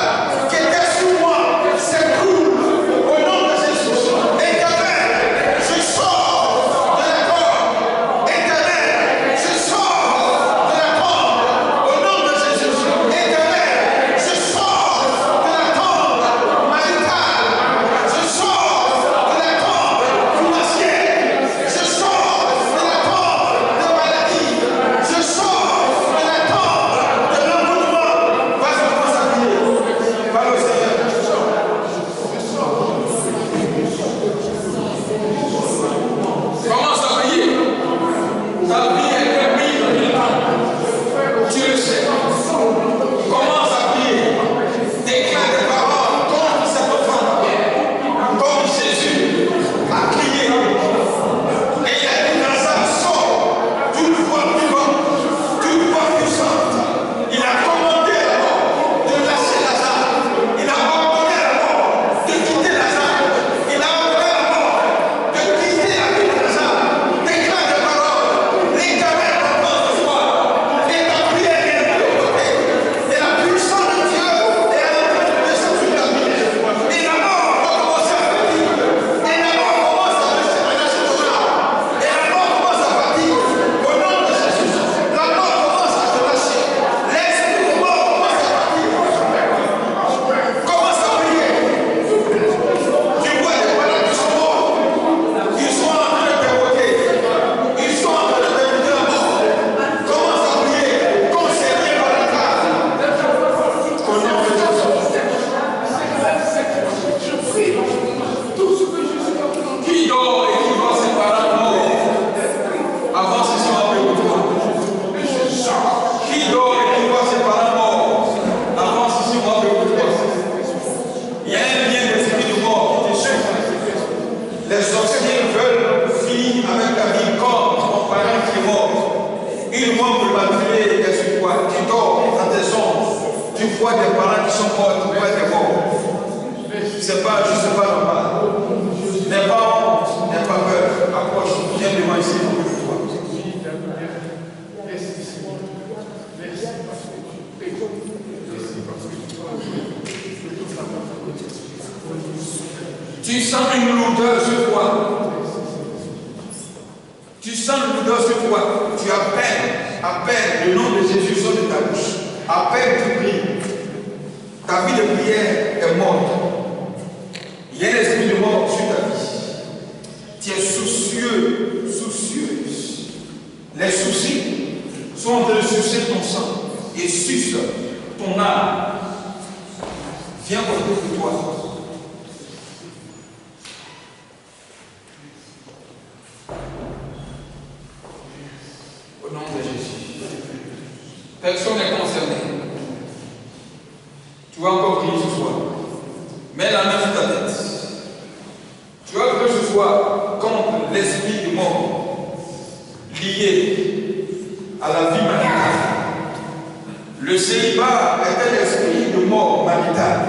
qui était sur moi s'écroule au nom de Jésus. Éternel, je sors de la tombe. Éternel, je sors de la tombe au nom de Jésus. Éternel, je sors de la tombe maritale. Je sors de la tombe financière. Je sors de la tombe de maladie. Je sors de la tombe de l'envoûtement. Vas-y, commence à prier. Parle au Seigneur. Commence à prier. Ta vie est permise dans le temps. Tu le sais. Commence à prier. Déclare des paroles contre cette femme. Comme Jésus a crié. Et il a dit Lazare, sort d'une voix vivante, d'une voix puissante. Il a commandé à la mort de lâcher Lazare. Il a ordonné à la mort de quitter Lazare. Il a ordonné à la mort de quitter la vie de Lazare. Déclare des paroles. L'Éternel t'entend ce soir. Et ta prière est de côté. Et la puissance de Dieu est en train de descendre sur ta vie. Et la mort va commencer à partir. Et la mort commence à lâcher ton âme. Et la mort commence à partir. Au nom de Jésus. La mort commence à te lâcher. L'esprit de mort commence à partir. Commence à prier. Tu vois des malades qui sont morts. Ils sont en train de t'évoquer. Ils sont en train de t'éviter la mort. Commence à prier. Concerné par la grâce. Au nom de Jésus. Qui dort et qui va se séparer de mort? Avance ici en paix pour toi. Qui dort et qui va se séparer de mort? Avance ici en paix pour toi. Il y a un lien d'esprit de mort qui te suit. Les sorciers veulent finir avec ta vie comme ton parent qui est mort. Ils vont te manipuler sur toi. Tu dors dans tes ombres. Tu vois des parents qui sont morts, tu vois des morts. C'est pas, je ne sais pas normal. N'aie pas honte, n'aie pas peur. Approche, viens devant ici pour toi. Tu sens une lourdeur sur toi. Tu sens une lourdeur sur toi. Tu à peine le nom de Jésus sort de ta bouche. À peine tu pries. Ta vie de prière est morte. Il y a un esprit de mort sur ta vie. Tu es soucieux Les soucis sont en train de sucer ton sang et sucent ton âme. Viens porter pour toi. Au nom de Jésus. Personne n'est concerné. Tu vas encore prier ce soir. Mets la main sur ta tête. Tu vas prier ce soir contre l'esprit de mort lié à la vie maritale. Le célibat est un esprit de mort maritale.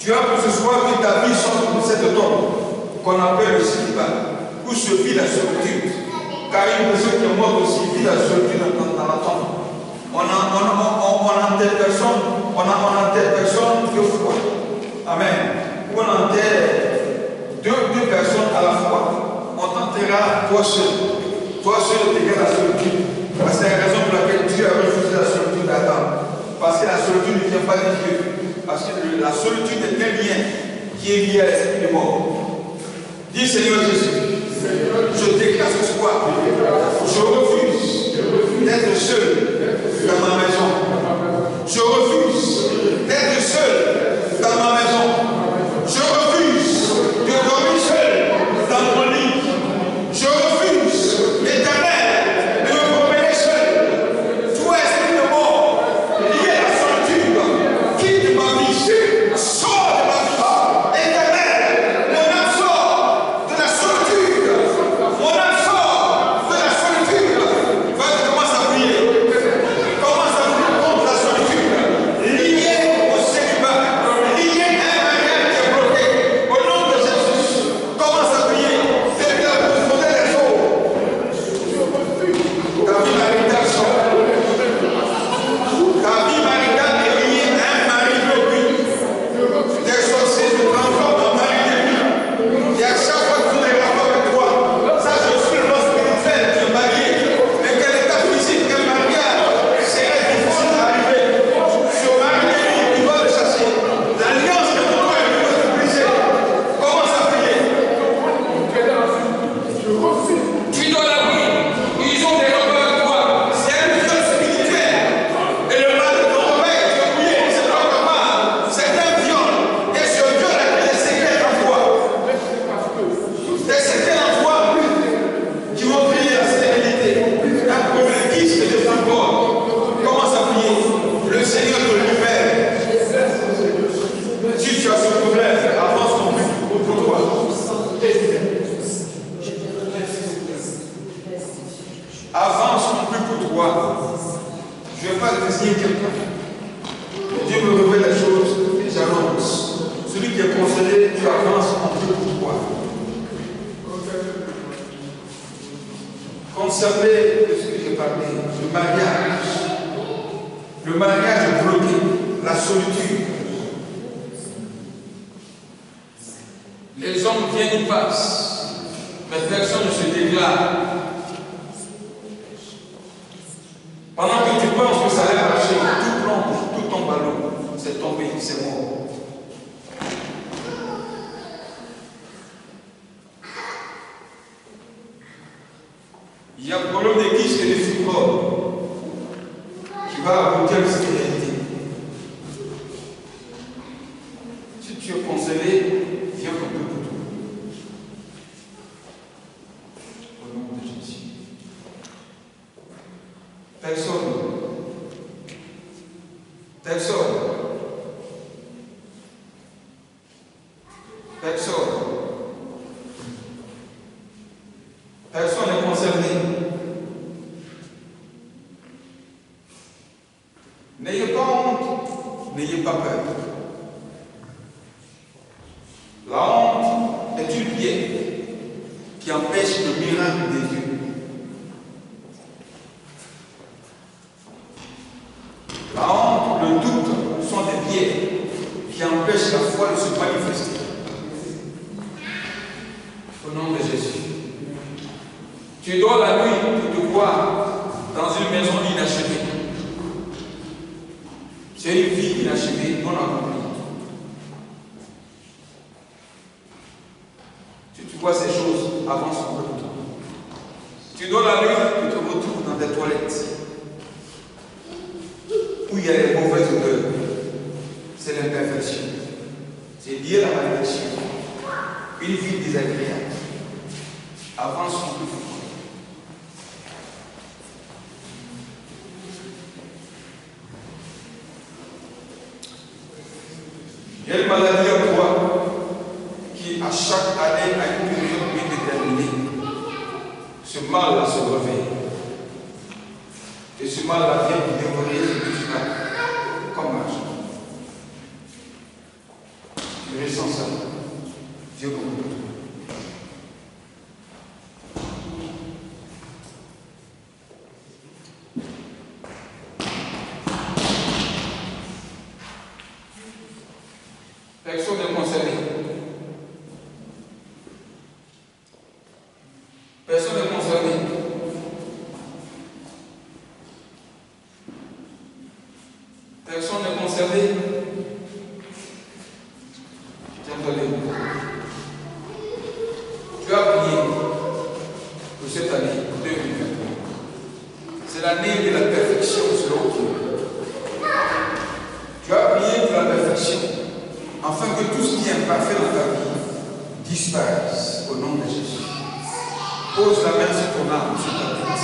Tu as pour ce soir que ta vie sorte de cette tombe qu'on appelle le célibat, où se vit la solitude. Car une personne qui est morte aussi vit la solitude dans la tombe. On enterre personne deux fois. Amen. Ou on enterre deux personnes à la fois. On t'enterrera toi seul. Toi seul t'égales la solitude. C'est la raison pour laquelle Dieu a refusé la solitude d'Adam. Parce que la solitude ne vient pas de Dieu. Parce que la solitude est un lien qui est lié à l'esprit de mort. Dis Seigneur Jésus, je déclare ce soir, je refuse d'être seul dans ma maison. Je refuse d'être seul dans ma maison. Je refuse de dormir seul dans mon lit. Je refuse, l'Éternel, de me promener seul. Toi, esprit de mort, lié à la solitude, quitte ma vie, sors de ma vie. Éternel, mon âme sort de la solitude. Mon âme sort de la solitude. Vas-y, commence à prier. Commence à prier contre la solitude. Lié au célibat. Lié à un mariage qui est bloqué. Au nom de Jésus, commence à prier. Depuis la profondeur des eaux. Ta vie maritale sort. Ta vie maritale est liée à un mari bloqué. Des sorciers se transforment en mari de vie. Et à chaque fois que tu les rapports avec toi, ça je suis le mot spirituel, tu es marié. Mais quel état physique, quel mariage serait difficile d'arriver. Ce mari de vie, tu dois le chasser. L'alliance de toi et lui doit se briser. Commence à prier. Tu dois la prier. Ils ont des rapports avec toi. C'est un viol spirituel. Et le mal de ton réveil, tu as prié, c'est pas normal. C'est un viol. Et ce viol a des séquelles en toi. Des séquelles en toi qui vont briller la stérilité. Un problème kyste de fibromes. Commence à prier. Le Seigneur te libère. Si tu as ce problème, avance ton but pour toi. Avance ton but pour toi. Je ne vais pas désigner quelqu'un. Dieu me révèle les choses et j'annonce. Celui qui est consolé, tu avances en plus pour toi. Conserver de ce que j'ai parlé, le mariage bloqué, la solitude. Les hommes viennent, ils passent, mais personne ne se déclare. Pendant que tu penses que ça allait marcher, tout plonge, tout tombe à l'eau. C'est tombé, c'est mort. Il y a un problème de kyste et de fibromes qui va aboutir à la stérilité. Si tu es consolé, viens comme tout pour toi. Au nom de Jésus. Personne. Personne n'est concerné. N'ayez pas honte, n'ayez pas peur. La honte est une pierre qui empêche le miracle de Dieu. La honte, le doute sont des pierres qui empêchent la foi de se manifester. Au nom de Jésus. Tu dors la nuit pour te voir dans une maison inachevée. C'est une vie inachevée, non accomplie. Si tu vois ces choses, avance un peu pour toi. Tu dors la nuit pour te des toilettes, où il y a les mauvaises odeurs, c'est l'imperfection. C'est lié à la malédiction. Une vie désagréable. Avance son peu. Il y a une maladie en toi qui, à chaque année, a une période bien déterminée. Ce mal-là se réveille. Et ce mal-là vient de dévorer ce que tu as comme argent. Tu ressens ça. Dieu comprend. Personne n'est concerné. Personne n'est concerné. Personne n'est concerné. Tu as prié pour cette année 2023. C'est l'année de la perfection selon Dieu. Tu as prié pour la perfection, afin que tout ce qui est imparfait dans ta vie disparaisse au nom de Jésus. Pose la main sur ton âme, sur ta tête.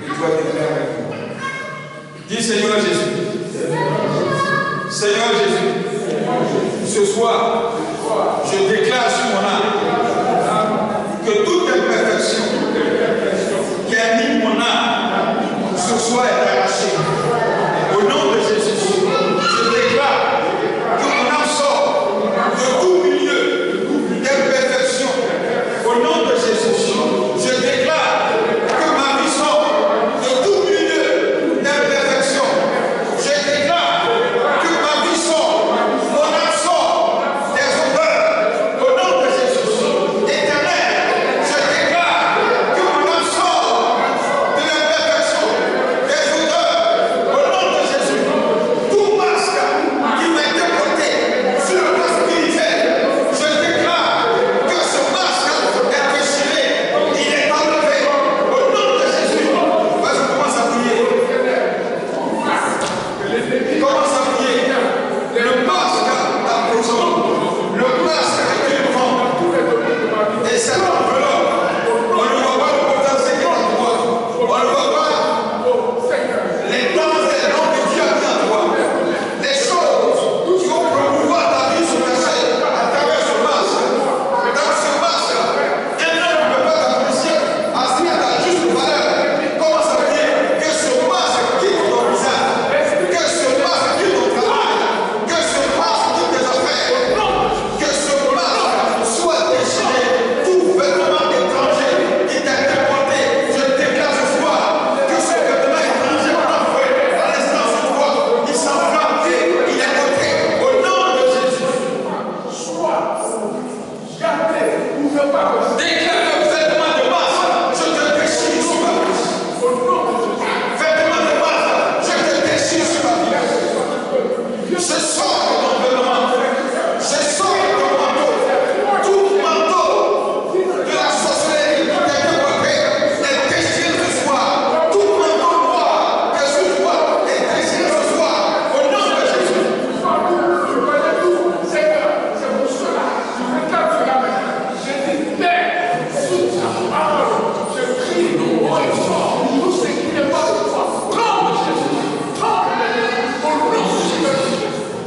Et tu vas déclarer avec moi. Dis Seigneur Jésus. Seigneur Jésus. Ce soir, je déclare sur mon âme que toute imperfection qui anime mon âme ce soir est arrachée. Au nom de Jésus, je déclare que mon âme sort de tout milieu d'imperfection. Au nom de Jésus, je déclare que ma vie sort de tout milieu d'imperfection. Je déclare que ma vie sort, mon âme sort des odeurs. Au nom de Jésus, éternel, je déclare que mon âme sort de l'imperfection, des odeurs. Au nom de Jésus, tout masque qui m'a été porté sur le plan spirituel, je déclare que ce masque est déchiré, il est enlevé. Au nom de Jésus, vas-y, commence à prier. Commence à prier. Le masque à prison, le masque avec une femme, et c'est l'enveloppe. On ne voit pas le potentiel qui est en toi. On ne voit pas les plans et les noms que Dieu a mis en toi. Les choses qui vont promouvoir ta vie se cacher à travers ce masque. Dans ce masque, un homme ne peut pas t'apprécier à ce qu'il y a ta juste valeur. Commence à prier que ce masque quitte ton visage, que ce masque quitte ton travail, que ce masque quitte tes affaires, que ce masque soit déchiré. Tout vêtement étranger qui t'a été porté, je déclare ce soir que ce vêtement étranger envoyé à l'instant sur toi, il s'enflamme et il est ôté. Au nom de Jésus. Déclare le vêtement de masque, je te déchire sur ma vie. Vêtement de masque, je te déchire sur ma vie. Je sors de ton vêtement. Je sors de ton manteau. Tout manteau de la sorcellerie qui t'a été porté est déchiré ce soir. Tout manteau noir que sur toi est déchiré ce soir. Au nom de Jésus.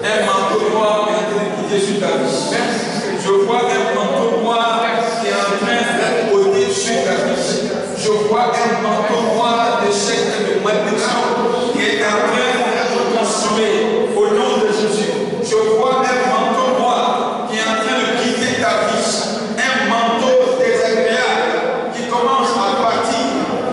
Un manteau noir est en train de quitter sur ta vie. Je vois un manteau noir qui est en train d'être ôté sur ta vie. Je vois un manteau noir d'échec et de malédiction qui est en train d'être consumé. Au nom de Jésus, je vois un manteau noir qui est en train de quitter ta vie. Un manteau désagréable qui commence à partir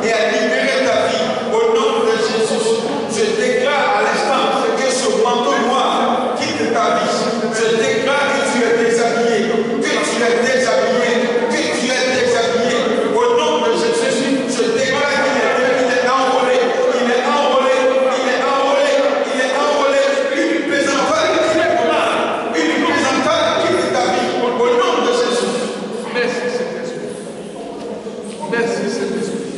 et à libérer ta vie. Au nom de Jésus, je déclare à l'instant que ce manteau noir quitte ta vie. Je déclare que tu es déshabillé, que tu es déshabillé, que tu es déshabillé. Au nom de Jésus, je déclare qu'il est enrôlé, il est enrôlé, il est enrôlé, il est enrôlé. Une pesanteur quitte ton âme, une pesanteur quitte ta vie. Au nom de Jésus. Merci Saint-Esprit. Merci Saint-Esprit.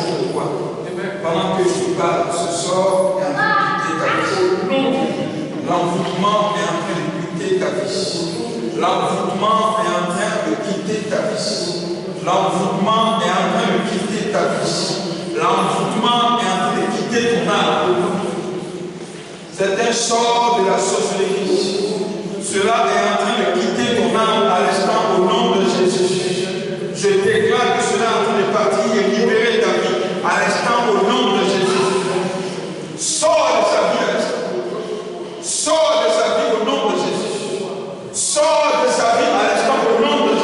n'importe quoi. Pendant que je parle, ce sort est en train de quitter ta vie. L'envoûtement est en train de quitter ta vie. L'envoûtement est en train de quitter ta vie. L'envoûtement est en train de quitter ta vie. L'envoûtement est en train de quitter ton âme. C'est un sort de la sorcellerie. Cela est en train de quitter ton âme à l'instant au nom de Jésus. Je déclare que cela est en train de partir et libérer ta vie à l'instant au nom de Jésus. Sors de sa vie à l'instant. Sors de sa vie au nom de Jésus. Sors de sa vie à l'instant au nom de Jésus.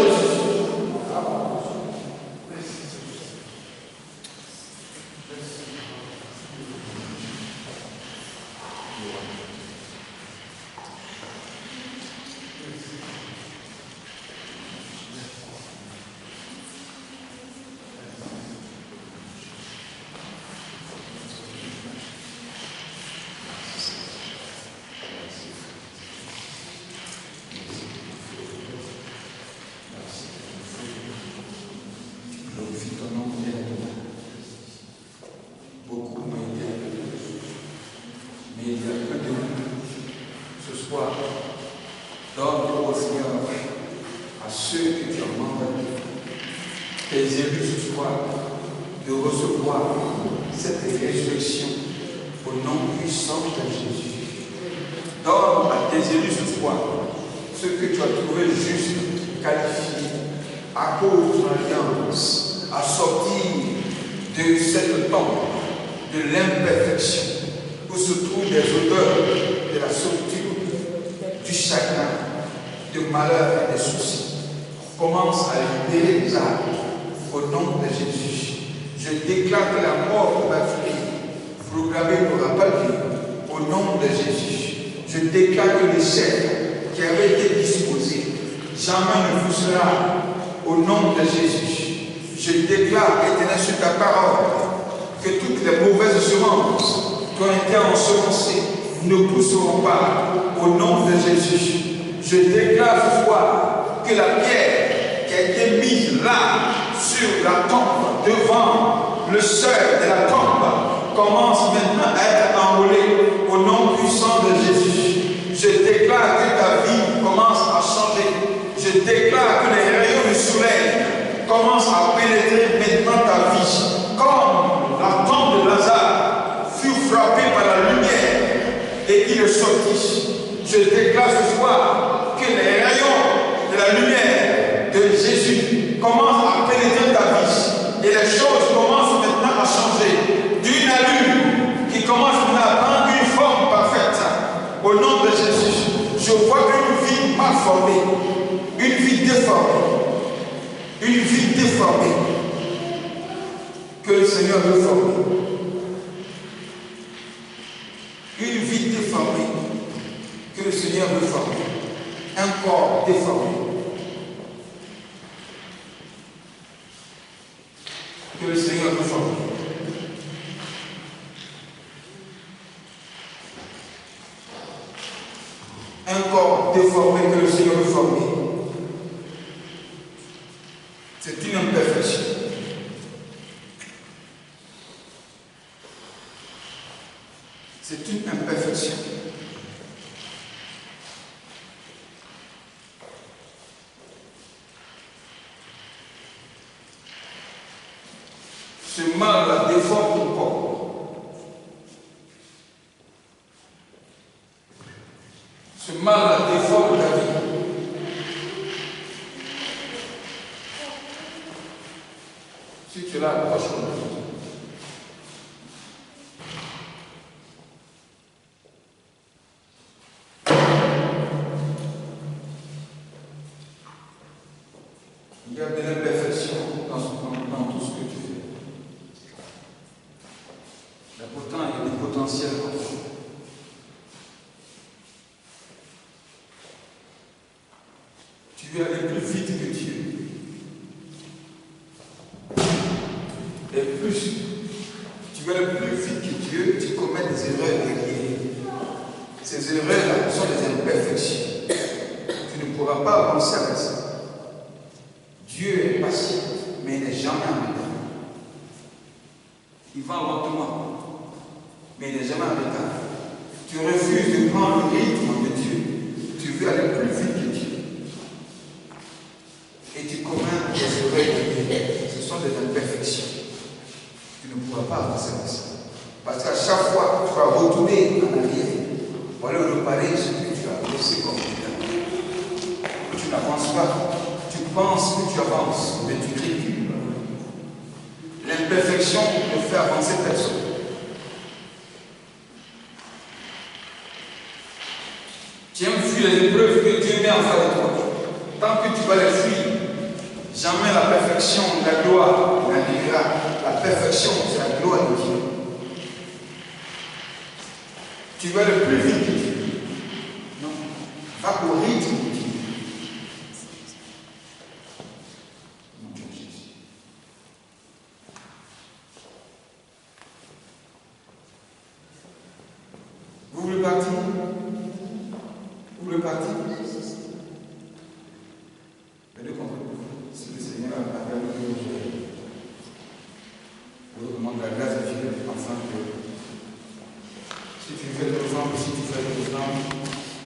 Ce mal la déforme ton corps. Ce mal la déforme ta vie. Si tu l'as, approche-toi. Il y a de l'imperfection dans tout ce que tu fais. Mais pourtant, il y a du potentiel pour toi. Tu veux aller plus vite que Dieu. Et plus tu veux aller plus vite que Dieu, tu commets des erreurs régulières. Ces erreurs-là sont des imperfections. Tu ne pourras pas avancer avec ça. Dieu est patient, mais il n'est jamais en retard. il va lentement, mais il n'est jamais en retard. Tu refuses de prendre le rythme de Dieu. Tu veux aller plus vite que Dieu. Et tu commets des erreurs de Dieu. Ce sont des imperfections. Tu ne pourras pas avancer comme ça. Parce qu'à chaque fois, tu vas retourner en arrière pour aller réparer ce que tu as laissé comme tu n'avances pas. Tu penses que tu avances, mais tu recules. L'imperfection ne fait avancer personne. Tu aimes fuir les épreuves que Dieu met en face de toi. Tant que tu vas les fuir, jamais la perfection, la gloire n'arrivera. La perfection, c'est la gloire de Dieu. Tu vas le plus vite que Dieu. Non. Va au rythme.